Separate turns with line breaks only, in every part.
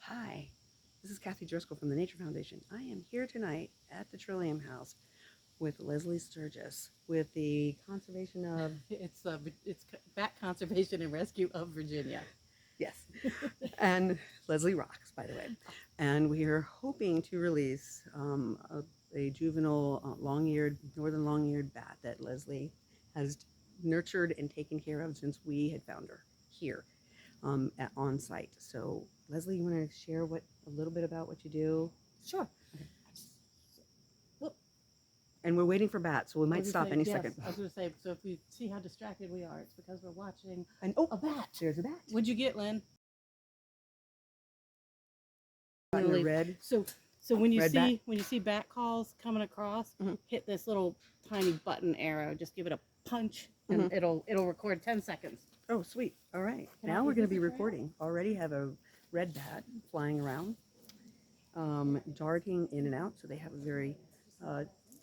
Hi, this is Kathy Driscoll from the Nature Foundation. I am here tonight at the Trillium House with Leslie Sturges with the conservation of
It's Bat Conservation and Rescue of Virginia.
yes, and Leslie rocks, by the way. And we are hoping to release a juvenile long-eared northern long-eared bat that Leslie has nurtured and taken care of since we had found her here on site. So Leslie, you want to share a little bit about what you do?
Sure.
Okay. And we're waiting for bats, so we might stop any
yes,
second.
I was going to say, so if you see how distracted we are, it's because we're watching a bat.
There's a bat.
What'd you get, Lynn?
In the red.
So when you
see
bat calls coming across, hit this little tiny button arrow. Just give it a punch, and it'll record 10 seconds.
Oh, sweet. All right. Now we're going to be recording. Already have a red bat flying around, darting in and out, so they have a very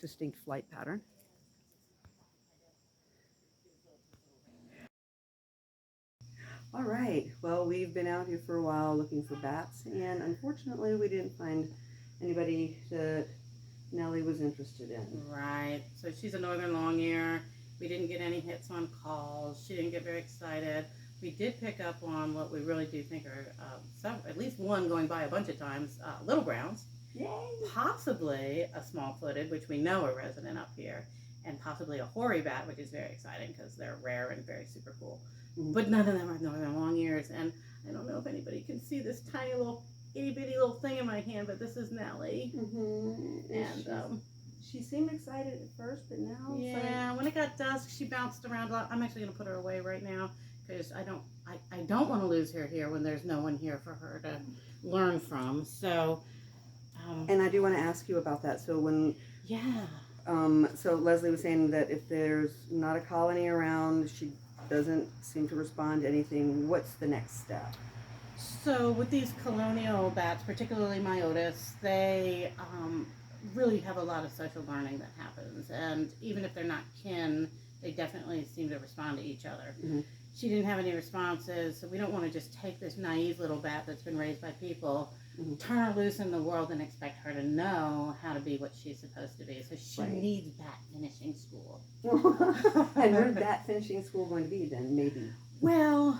distinct flight pattern. All right. Well, we've been out here for a while looking for bats, and unfortunately we didn't find anybody that Nelly was interested in.
Right. So she's a northern long-ear. We didn't get any hits on calls. She didn't get very excited. We did pick up on what we really do think are at least one going by a bunch of times, little browns.
Yay!
Possibly a small-footed, which we know are resident up here, and possibly a hoary bat, which is very exciting because they're rare and very super cool. But none of them are northern long ears, and I don't know if anybody can see this tiny little itty-bitty little thing in my hand, but this is Nelly.
And she seemed excited at first, but now
yeah, when it got dusk, she bounced around a lot. I'm actually going to put her away right now because I don't want to lose her here when there's no one here for her to learn from. So,
and I do want to ask you about that. So so Leslie was saying that if there's not a colony around, she doesn't seem to respond to anything. What's the next step?
So with these colonial bats, particularly Myotis, they really have a lot of social learning that happens, and even if they're not kin, they definitely seem to respond to each other. She didn't have any responses, so we don't want to just take this naive little bat that's been raised by people, turn her loose in the world and expect her to know how to be what she's supposed to be. So she needs bat finishing school.
And where's bat finishing school going to be then, maybe?
Well,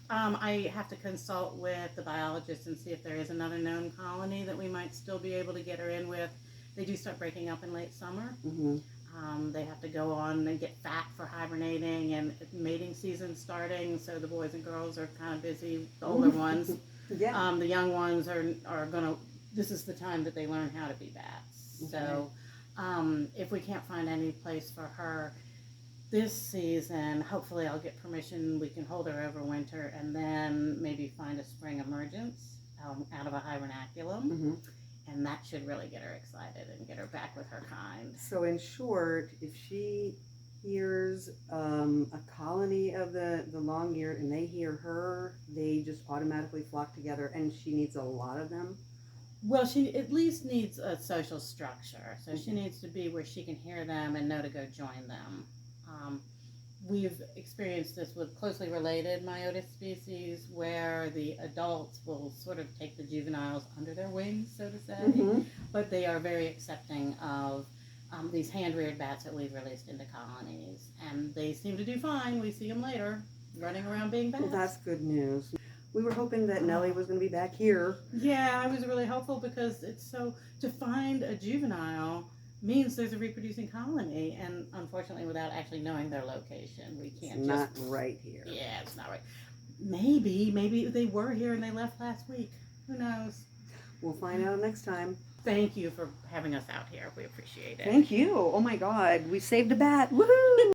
I have to consult with the biologist and see if there is another known colony that we might still be able to get her in with. They do start breaking up in late summer. They have to go on and get fat for hibernating, and mating season starting, so the boys and girls are kind of busy, the older ones. The young ones are gonna, this is the time that they learn how to be bats. So if we can't find any place for her this season, hopefully I'll get permission, we can hold her over winter, and then maybe find a spring emergence out of a hibernaculum. And that should really get her excited and get her back with her kind.
So in short, if she hears a colony of the long-eared and they hear her, they just automatically flock together, and she needs a lot of them?
Well, she at least needs a social structure. So she needs to be where she can hear them and know to go join them. We've experienced this with closely related Myotis species where the adults will sort of take the juveniles under their wings, so to say, but they are very accepting of these hand-reared bats that we've released into colonies, and they seem to do fine. We see them later running around being bats.
Well, that's good news. We were hoping that Nelly was going to be back here.
Yeah, I was really hopeful because to find a juvenile means there's a reproducing colony, and unfortunately without actually knowing their location we can't.
It's not right here.
Yeah, it's not right. Maybe they were here and they left last week. Who knows?
We'll find out next time.
Thank you for having us out here. We appreciate it.
Thank you. Oh my God, we saved a bat. Woohoo!